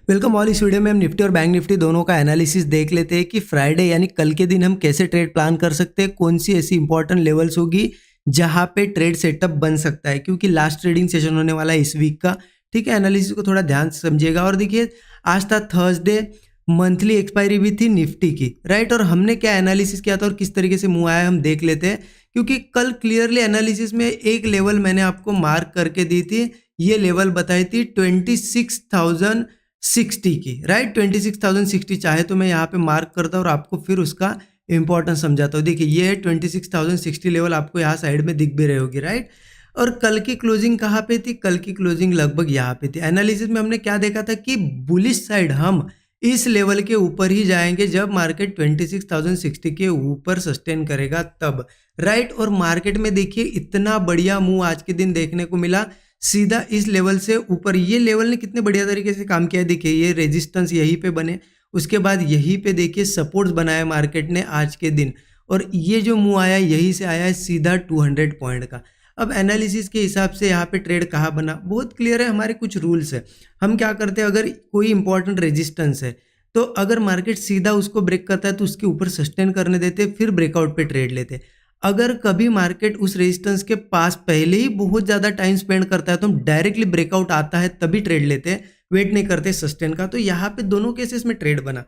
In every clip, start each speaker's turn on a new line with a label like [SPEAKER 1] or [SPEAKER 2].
[SPEAKER 1] Welcome all. इस video में हम निफ्टी और बैंक निफ्टी दोनों का एनालिसिस देख लेते हैं कि फ्राइडे यानी कल के दिन हम कैसे ट्रेड प्लान कर सकते हैं, कौन सी ऐसी इंपॉर्टेंट लेवल्स होगी जहां पे ट्रेड सेटअप बन सकता है, क्योंकि लास्ट ट्रेडिंग सेशन होने वाला है इस वीक का। ठीक है, एनालिसिस को थोड़ा ध्यान से समझिएगा। और देखिए, आज था थर्सडे, मंथली एक्सपायरी भी थी निफ्टी की, राइट। और हमने क्या एनालिसिस किया था और किस तरीके से मूव आया हम देख लेते हैं, क्योंकि कल क्लियरली एनालिसिस में एक लेवल मैंने आपको मार्क करके दी थी। ये लेवल बताई थी 26,060 की, राइट। 26,060 चाहे तो मैं यहाँ पे मार्क करता हूँ और आपको फिर उसका इंपॉर्टेंस समझाता हूँ। देखिए, ये 26,060 लेवल आपको यहाँ साइड में दिख भी रही होगी, राइट। और कल की क्लोजिंग कहाँ पे थी? कल की क्लोजिंग लगभग यहाँ पे थी। एनालिसिस में हमने क्या देखा था कि बुलिश साइड हम इस लेवल के ऊपर ही जाएंगे जब मार्केट 26,060 के ऊपर सस्टेन करेगा तब, राइट। और मार्केट में देखिए इतना बढ़िया मूव आज के दिन देखने को मिला, सीधा इस लेवल से ऊपर। ये लेवल ने कितने बढ़िया तरीके से काम किया है। देखिए, ये रेजिस्टेंस यहीं पे बने, उसके बाद यहीं पे देखिए सपोर्ट्स बनाया मार्केट ने आज के दिन, और ये जो मूव आया यहीं से आया है सीधा 200 पॉइंट का। अब एनालिसिस के हिसाब से यहाँ पे ट्रेड कहाँ बना, बहुत क्लियर है। हमारे कुछ रूल्स है। हम क्या करते हैं, अगर कोई इंपॉर्टेंट रेजिस्टेंस है तो अगर मार्केट सीधा उसको ब्रेक करता है तो उसके ऊपर सस्टेन करने देते, फिर ब्रेकआउट पे ट्रेड लेते। अगर कभी मार्केट उस रेजिस्टेंस के पास पहले ही बहुत ज़्यादा टाइम स्पेंड करता है तो हम डायरेक्टली ब्रेकआउट आता है तभी ट्रेड लेते हैं, वेट नहीं करते सस्टेन का। तो यहाँ पे दोनों केसेस में ट्रेड बना।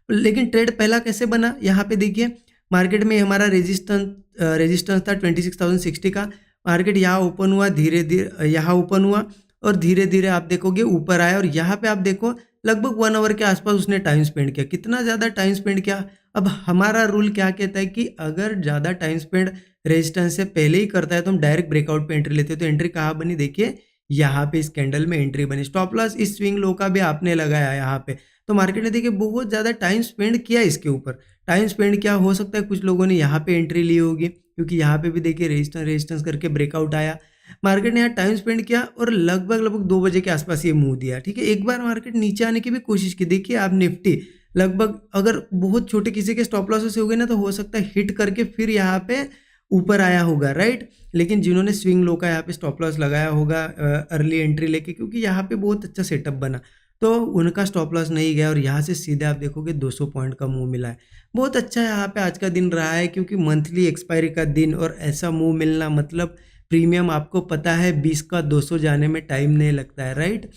[SPEAKER 1] लेकिन ट्रेड पहला कैसे बना, यहाँ पे देखिए मार्केट में हमारा रेजिस्टेंस था 26,060 का। मार्केट यहाँ ओपन हुआ, धीरे धीरे यहाँ ओपन हुआ और धीरे धीरे आप देखोगे ऊपर आया, और यहाँ पे आप देखो लगभग 1 आवर के आसपास उसने टाइम स्पेंड किया। कितना ज़्यादा टाइम स्पेंड किया। अब हमारा रूल क्या कहता है कि अगर ज़्यादा टाइम स्पेंड रेजिस्टेंस से पहले ही करता है तो हम डायरेक्ट ब्रेकआउट पे एंट्री लेते हैं। तो एंट्री कहाँ बनी? देखिए, यहाँ पे इस कैंडल में एंट्री बनी। स्टॉप लॉस इस स्विंग लो का भी आपने लगाया यहाँ पे। तो मार्केट ने देखिए बहुत ज़्यादा टाइम स्पेंड किया इसके ऊपर। टाइम स्पेंड क्या हो सकता है, कुछ लोगों ने यहाँ पे एंट्री ली होगी, क्योंकि यहाँ पे भी देखिए रेजिस्टेंस करके ब्रेकआउट आया। मार्केट ने यहाँ टाइम स्पेंड किया और लगभग 2 बजे के आसपास ये मूव दिया। ठीक है, एक बार मार्केट नीचे आने की भी कोशिश की। देखिए आप निफ्टी लगभग अगर बहुत छोटे किसी के स्टॉप लॉसेस से हो गए ना तो हो सकता है हिट करके फिर यहाँ पे ऊपर आया होगा, राइट। लेकिन जिन्होंने स्विंग लो का यहाँ पे स्टॉप लॉस लगाया होगा अर्ली एंट्री लेके, क्योंकि यहाँ पे बहुत अच्छा सेटअप बना, तो उनका स्टॉप लॉस नहीं गया और यहाँ से सीधे आप देखोगे 200 पॉइंट का मूव मिला है। बहुत अच्छा यहाँ पे आज का दिन रहा है, क्योंकि मंथली एक्सपायरी का दिन और ऐसा मूव मिलना मतलब प्रीमियम आपको पता है 20 का 200 जाने में टाइम नहीं लगता है, राइट।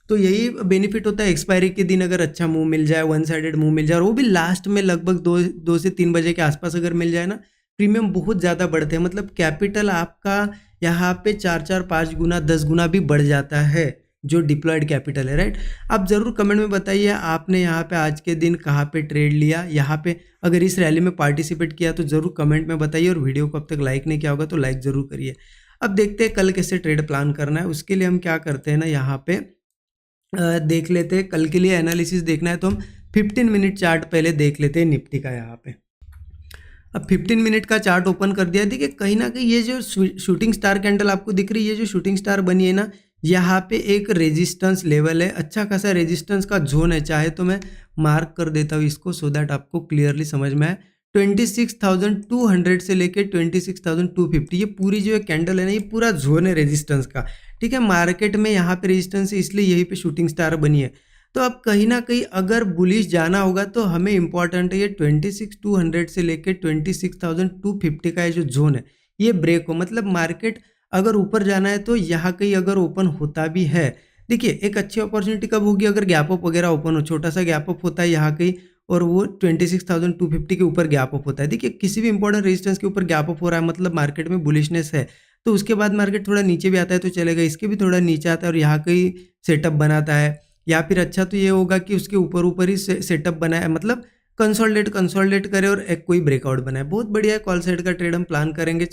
[SPEAKER 1] तो यही बेनिफिट होता है एक्सपायरी के दिन, अगर अच्छा मूव मिल जाए, वन साइडेड मूव मिल जाए, और वो भी लास्ट में लगभग 2 से 3 बजे के आसपास अगर मिल जाए ना, प्रीमियम बहुत ज़्यादा बढ़ते हैं। मतलब कैपिटल आपका यहाँ पे 4 5 गुना 10 गुना भी बढ़ जाता है, जो डिप्लॉयड कैपिटल है, राइट। आप ज़रूर कमेंट में बताइए आपने यहाँ पे आज के दिन कहाँ पे ट्रेड लिया, यहाँ पे अगर इस रैली में पार्टिसिपेट किया तो ज़रूर कमेंट में बताइए, और वीडियो को अब तक लाइक नहीं किया होगा तो लाइक ज़रूर करिए। अब देखते हैं कल कैसे ट्रेड प्लान करना है। उसके लिए हम क्या करते हैं ना, यहाँ पे देख लेते हैं। कल के लिए एनालिसिस देखना है तो हम 15 मिनट चार्ट पहले देख लेते हैं निफ्टी का। यहाँ पे अब 15 मिनट का चार्ट ओपन कर दिया। देखिए कहीं ना कहीं ये जो शूटिंग स्टार कैंडल आपको दिख रही है, ये जो शूटिंग स्टार बनी है ना, यहाँ पे एक रेजिस्टेंस लेवल है, अच्छा खासा रेजिस्टेंस का जोन है। चाहे तो मैं मार्क कर देता हूँ इसको, सो दैट आपको क्लियरली समझ में आए। 26,200 से लेके 26,250, ये पूरी जो है कैंडल है ना, ये पूरा जोन है रेजिस्टेंस का। ठीक है, मार्केट में यहाँ पे रेजिस्टेंस है, इसलिए यहीं पे शूटिंग स्टार बनी है। तो अब कहीं ना कहीं अगर बुलिश जाना होगा तो हमें इंपॉर्टेंट है ये 26,200 से लेके 26,250 का ये जो जोन है ये ब्रेक हो। मतलब मार्केट अगर ऊपर जाना है तो यहाँ कहीं अगर ओपन होता भी है, देखिए एक अच्छी अपॉर्चुनिटी कब होगी, अगर गैप अप वगैरह ओपन हो, छोटा सा गैप अप होता है यहाँ कहीं और वो 26,250 के ऊपर गैप अप होता है। देखिए किसी भी इंपॉर्टेंट रेजिस्टेंस के ऊपर गैप अप हो रहा है मतलब मार्केट में बुलिशनेस है। तो उसके बाद मार्केट थोड़ा नीचे भी आता है तो चलेगा, इसके भी थोड़ा नीचे आता है और यहाँ कहीं सेटअप बनाता है, या फिर अच्छा तो ये होगा कि उसके ऊपर ही सेटअप बनाए, मतलब कंसोलिडेट करे और एक कोई ब्रेकआउट बनाए। बहुत बढ़िया है। कॉल साइड का ट्रेड हम प्लान करेंगे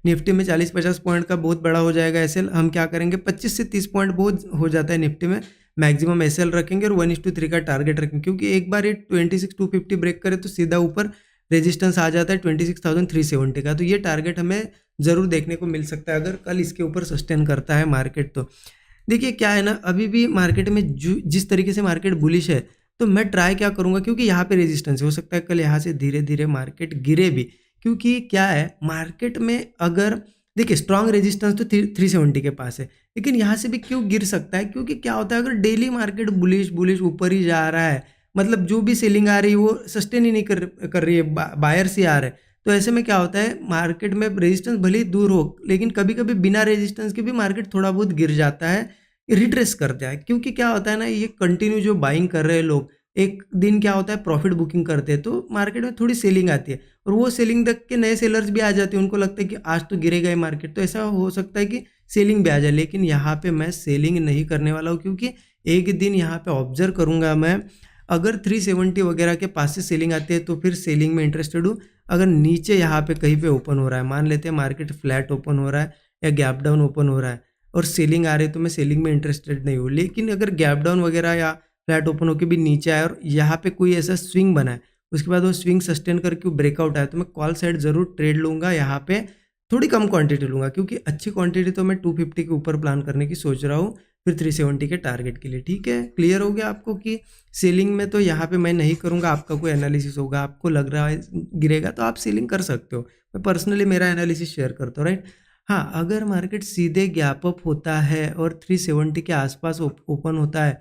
[SPEAKER 1] निफ्टी में 40-50 पॉइंट का बहुत बड़ा हो जाएगा एसएल। हम क्या करेंगे 25 से 30 पॉइंट बहुत हो जाता है निफ्टी में, मैक्सिमम एसएल रखेंगे और 1:3 का टारगेट रखेंगे, क्योंकि एक बार ये 26,250 ब्रेक करे तो सीधा ऊपर रेजिस्टेंस आ जाता है 26,370 का। तो ये टारगेट हमें ज़रूर देखने को मिल सकता है अगर कल इसके ऊपर सस्टेन करता है मार्केट। तो देखिए क्या है ना, अभी भी मार्केट में जिस तरीके से मार्केट बुलिश है तो मैं ट्राई क्या करूंगा, क्योंकि यहाँ पे रेजिस्टेंस हो सकता है कल यहाँ से धीरे धीरे मार्केट गिरे भी, क्योंकि क्या है मार्केट में अगर देखिए स्ट्रॉन्ग रेजिस्टेंस तो 370 के पास है, लेकिन यहाँ से भी क्यों गिर सकता है, क्योंकि क्या होता है अगर डेली मार्केट बुलिश बुलिश ऊपर ही जा रहा है, मतलब जो भी सेलिंग आ रही है वो सस्टेन ही नहीं कर रही है, बायर्स ही आ रहे हैं, तो ऐसे में क्या होता है मार्केट में रेजिस्टेंस भले ही दूर हो, लेकिन कभी कभी बिना रेजिस्टेंस के भी मार्केट थोड़ा बहुत गिर जाता है, रिट्रेस करता है, क्योंकि क्या होता है ना ये कंटिन्यू जो बाइंग कर रहे हैं लोग, एक दिन क्या होता है प्रॉफिट बुकिंग करते हैं तो मार्केट में थोड़ी सेलिंग आती है, और वो सेलिंग देख के नए सेलर्स भी आ जाते हैं, उनको लगता है कि आज तो गिरेगा ही मार्केट, तो ऐसा हो सकता है कि सेलिंग भी आ जाए, लेकिन यहाँ पे मैं सेलिंग नहीं करने वाला हूँ, क्योंकि एक दिन यहाँ पे ऑब्जर्व करूँगा मैं, अगर 370 वगैरह के पास से सेलिंग आती है तो फिर सेलिंग में इंटरेस्टेड हूँ। अगर नीचे यहाँ पे कहीं पे ओपन हो रहा है, मान लेते हैं मार्केट फ्लैट ओपन हो रहा है या गैप डाउन ओपन हो रहा है और सेलिंग आ रही है, तो मैं सेलिंग में इंटरेस्टेड नहीं हूँ, लेकिन अगर गैप डाउन वगैरह या फ्लैट ओपन होकर भी नीचे आए और यहाँ पे कोई ऐसा स्विंग बना है, उसके बाद वो स्विंग सस्टेन करके ब्रेकआउट आया, तो मैं कॉल साइड जरूर ट्रेड लूँगा, यहाँ पे थोड़ी कम क्वांटिटी लूँगा, क्योंकि अच्छी क्वांटिटी तो मैं 250 के ऊपर प्लान करने की सोच रहा हूँ, फिर 370 के टारगेट के लिए। ठीक है, क्लियर हो गया आपको कि सेलिंग में तो यहाँ पे मैं नहीं करूँगा, आपका कोई एनालिसिस होगा, आपको लग रहा है गिरेगा तो आप सेलिंग कर सकते हो, मैं पर्सनली मेरा एनालिसिस शेयर करता हूँ, राइट। हाँ, अगर मार्केट सीधे गैप अप होता है और 370 के आसपास ओपन होता है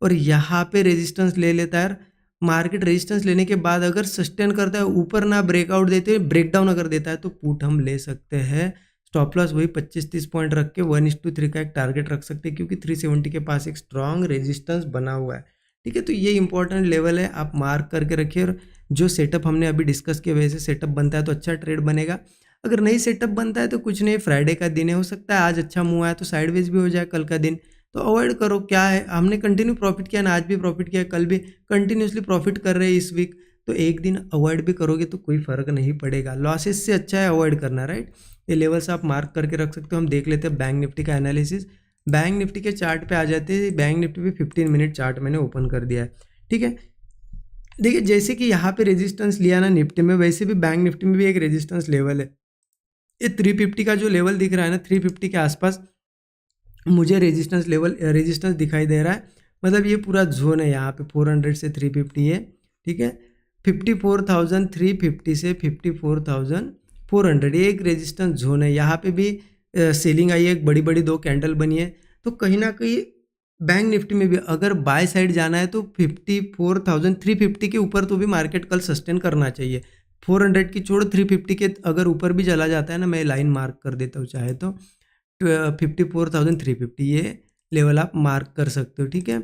[SPEAKER 1] और यहाँ पे रेजिस्टेंस ले लेता है, मार्केट रेजिस्टेंस लेने के बाद अगर सस्टेन करता है, ऊपर ना ब्रेकआउट देते, ब्रेकडाउन अगर देता है, तो पुट हम ले सकते हैं, स्टॉप लॉस वही 25-30 पॉइंट रख के 1:3 का एक टारगेट रख सकते हैं, क्योंकि 370 के पास एक स्ट्रॉन्ग रेजिस्टेंस बना हुआ है। ठीक है, तो ये इंपॉर्टेंट लेवल है, आप मार्क करके रखिए, और जो सेटअप हमने अभी डिस्कस किया वैसे सेटअप बनता है तो अच्छा ट्रेड बनेगा, अगर नहीं सेटअप बनता है तो कुछ नहीं, फ्राइडे का दिन है, हो सकता है आज अच्छा मूव आया तो साइडवेज भी हो जाए कल का दिन, तो अवॉइड करो। क्या है, हमने कंटिन्यू प्रॉफिट किया ना, आज भी प्रॉफिट किया, कल भी कंटिन्यूसली प्रॉफिट कर रहे हैं इस वीक, तो एक दिन अवॉइड भी करोगे तो कोई फर्क नहीं पड़ेगा, लॉसेस से अच्छा है अवॉइड करना, राइट। ये लेवल्स आप मार्क करके रख सकते हो। हम देख लेते हैं बैंक निफ्टी का एनालिसिस। बैंक निफ्टी के चार्ट पे आ जाते हैं, बैंक निफ्टी भी 15 मिनट चार्ट मैंने ओपन कर दिया है। ठीक है, देखिए जैसे कि यहाँ पे रेजिस्टेंस लिया ना निफ्टी में, वैसे भी बैंक निफ्टी में भी एक रेजिस्टेंस लेवल है, ये 350 का जो लेवल दिख रहा है ना, 350 के आसपास मुझे रेजिस्टेंस दिखाई दे रहा है, मतलब ये पूरा जोन है, यहाँ पे 400 से 350 है। ठीक है, 54,350 से 54,400 ये एक रेजिस्टेंस जोन है, यहाँ पे भी सेलिंग आई है, एक बड़ी बड़ी 2 कैंडल बनी है, तो कहीं ना कहीं बैंक निफ्टी में भी अगर बाय साइड जाना है तो 54,350 के ऊपर तो भी मार्केट कल सस्टेन करना चाहिए। 400 की छोड़ 350 के अगर ऊपर भी चला जाता है ना, मैं लाइन मार्क कर देता हूँ चाहे तो 54,350 ये लेवल आप मार्क कर सकते हो। ठीक है,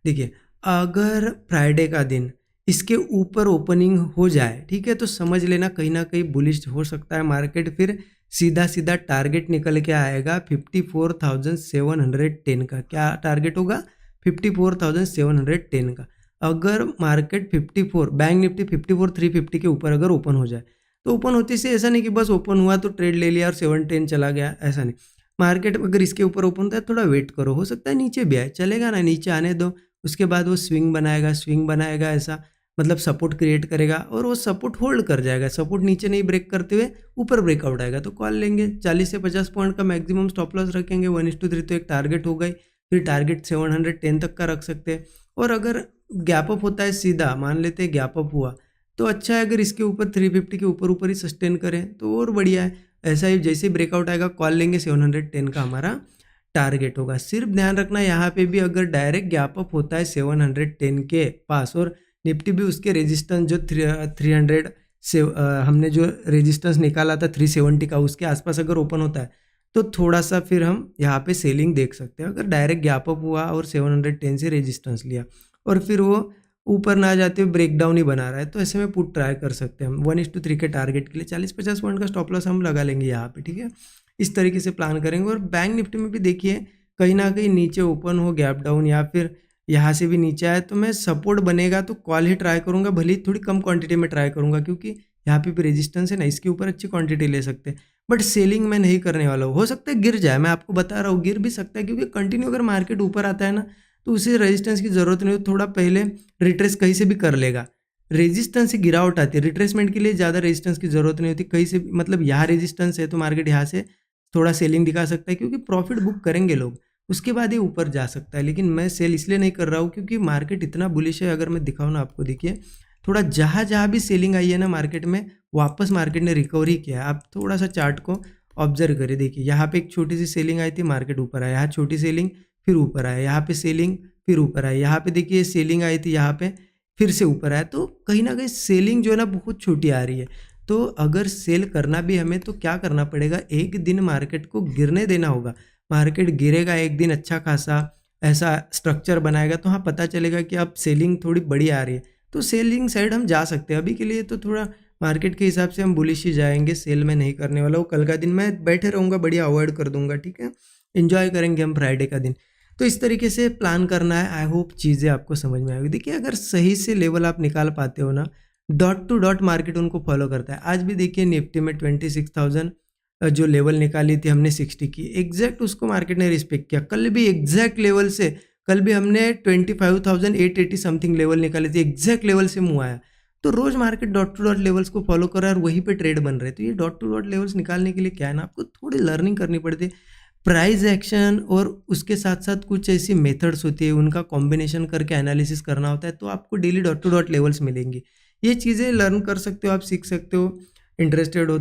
[SPEAKER 1] देखिए अगर फ्राइडे का दिन इसके ऊपर ओपनिंग हो जाए, ठीक है, तो समझ लेना कहीं ना कहीं बुलिश हो सकता है मार्केट, फिर सीधा सीधा टारगेट निकल के आएगा 54,710 का। क्या टारगेट होगा? 54,710 का। अगर मार्केट 54 बैंक निफ्टी 54,350 के ऊपर अगर ओपन हो जाए, तो ओपन होते से ऐसा नहीं कि बस ओपन हुआ तो ट्रेड ले लिया और 710 चला गया, ऐसा नहीं। मार्केट अगर इसके ऊपर ओपन होता है थोड़ा वेट करो, हो सकता है नीचे भी आए, चलेगा ना, नीचे आने दो, उसके बाद वो स्विंग बनाएगा ऐसा, मतलब सपोर्ट क्रिएट करेगा और वो सपोर्ट होल्ड कर जाएगा, सपोर्ट नीचे नहीं ब्रेक करते हुए ऊपर ब्रेकआउट आएगा तो कॉल लेंगे। 40 से 50 पॉइंट का मैक्सिमम स्टॉप लॉस रखेंगे, 1:3 तो एक टारगेट हो गई, फिर टारगेट 710 तक का रख सकते हैं। और अगर गैप अप होता है सीधा, मान लेते हैं गैप अप हुआ तो अच्छा है, अगर इसके ऊपर 350 के ऊपर ही सस्टेन करें तो और बढ़िया है। ऐसा ही जैसे ही ब्रेकआउट आएगा कॉल लेंगे, 710 का हमारा टारगेट होगा। सिर्फ ध्यान रखना यहाँ पे भी अगर डायरेक्ट गैप अप होता है 710 के पास और निफ्टी भी उसके रेजिस्टेंस जो 300 से हमने जो रेजिस्टेंस निकाला था 370 का, उसके आसपास अगर ओपन होता है तो थोड़ा सा फिर हम यहाँ पे सेलिंग देख सकते हैं। अगर डायरेक्ट गैप अप हुआ और 710 से रेजिस्टेंस लिया और फिर वो ऊपर ना जाते हुए ब्रेकडाउन ही बना रहा है, तो ऐसे में पुट ट्राई कर सकते हैं हम 1:3 के टारगेट के लिए। 40-50 पॉइंट का स्टॉप लॉस हम लगा लेंगे यहाँ पे। ठीक है, इस तरीके से प्लान करेंगे। और बैंक निफ्टी में भी देखिए कहीं ना कहीं नीचे ओपन हो गैप डाउन या फिर यहाँ से भी नीचे आए तो मैं सपोर्ट बनेगा तो कॉल ही ट्राई करूँगा, भले ही थोड़ी कम क्वांटिटी में ट्राई करूँगा, क्योंकि यहाँ पे भी रेजिस्टेंस है ना, इसके ऊपर अच्छी क्वांटिटी ले सकते हैं। बट सेलिंग मैं नहीं करने वाला हूँ, हो सकता है गिर जाए, मैं आपको बता रहा हूँ गिर भी सकता है, क्योंकि कंटिन्यू अगर मार्केट ऊपर आता है ना तो उसे रेजिस्टेंस की जरूरत नहीं होती, थोड़ा पहले रिट्रेस कहीं से भी कर लेगा। रेजिस्टेंस से गिरावट आती है, रिट्रेसमेंट के लिए ज़्यादा रेजिस्टेंस की जरूरत नहीं होती, कहीं से मतलब यहाँ रेजिस्टेंस है तो मार्केट यहाँ से थोड़ा सेलिंग दिखा सकता है, क्योंकि प्रॉफिट बुक करेंगे लोग, उसके बाद ही ऊपर जा सकता है। लेकिन मैं सेल इसलिए नहीं कर रहा हूँ क्योंकि मार्केट इतना बुलिश है। अगर मैं दिखाऊँ ना आपको, देखिए थोड़ा जहाँ भी सेलिंग आई है ना मार्केट में, वापस मार्केट ने रिकवरी किया है। आप थोड़ा सा चार्ट को ऑब्जर्व करिए, देखिए यहाँ पे एक छोटी सी सेलिंग आई थी, मार्केट ऊपर आया, यहाँ छोटी सेलिंग फिर ऊपर आया, यहाँ पे सेलिंग फिर ऊपर आया, यहाँ पे देखिए सेलिंग आई थी, यहाँ पे फिर से ऊपर आया। तो कहीं ना कहीं सेलिंग जो है ना बहुत छोटी आ रही है। तो अगर सेल करना भी हमें तो क्या करना पड़ेगा, एक दिन मार्केट को गिरने देना होगा। मार्केट गिरेगा एक दिन अच्छा खासा, ऐसा स्ट्रक्चर बनाएगा तो हाँ पता चलेगा कि अब सेलिंग थोड़ी बड़ी आ रही है, तो सेलिंग साइड हम जा सकते हैं। अभी के लिए तो थोड़ा मार्केट के हिसाब से हम बुलिश ही जाएंगे, सेल में नहीं करने वाला हूँ। कल का दिन मैं बैठे रहूँगा, बढ़िया अवॉइड कर दूंगा, ठीक है। एंजॉय करेंगे हम फ्राइडे का दिन। तो इस तरीके से प्लान करना है। आई होप चीज़ें आपको समझ में आएगी। देखिए अगर सही से लेवल आप निकाल पाते हो ना, डॉट टू डॉट मार्केट उनको फॉलो करता है। आज भी देखिए निफ्टी में 26,000 जो लेवल निकाली थी हमने 60 की, एग्जैक्ट उसको मार्केट ने रिस्पेक्ट किया। कल भी एग्जैक्ट लेवल से, कल भी हमने 25,880 समथिंग लेवल निकाली थी, एग्जैक्ट लेवल से मुँह आया। तो रोज market dot two dot levels को फॉलो कर रहा है और वहीं पे ट्रेड बन रहे हैं। तो ये डॉट टू डॉट लेवल्स निकालने के लिए क्या है ना, आपको थोड़ी लर्निंग करनी पड़ती है। प्राइस एक्शन और उसके साथ साथ कुछ ऐसी मेथड्स होती है, उनका कॉम्बिनेशन करके एनालिसिस करना होता है, तो आपको daily dot two dot levels मिलेंगी। ये चीज़ें लर्न कर सकते हो आप, सीख सकते हो। इंटरेस्टेड हो